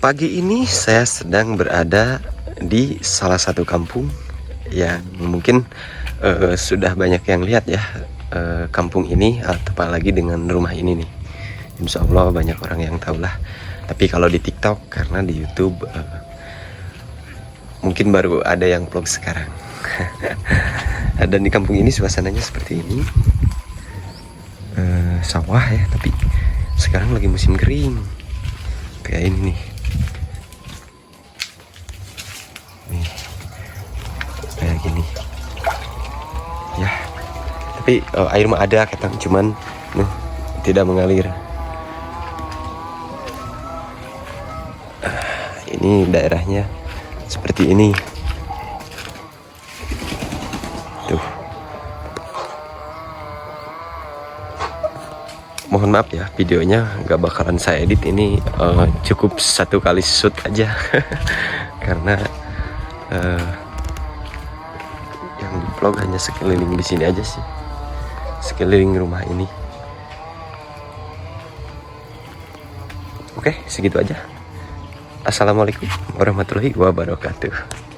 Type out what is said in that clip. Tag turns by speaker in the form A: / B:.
A: Pagi ini saya sedang berada di salah satu kampung yang mungkin sudah banyak yang lihat ya, kampung ini, apalagi dengan rumah ini nih. Insya Allah banyak orang yang tahu lah. Tapi kalau di TikTok, karena di YouTube mungkin baru ada yang vlog sekarang. Dan di kampung ini suasananya seperti ini, sawah ya, tapi sekarang lagi musim kering kayak ini nih. Kayak gini ya, tapi air mah ada katang, cuman tidak mengalir. Ini daerahnya seperti ini tuh. Mohon maaf ya, videonya nggak bakalan saya edit ini, cukup satu kali shoot aja. Karena yang di vlog hanya sekeliling di sini aja sih, sekeliling rumah ini. Oke, segitu aja. Assalamualaikum warahmatullahi wabarakatuh.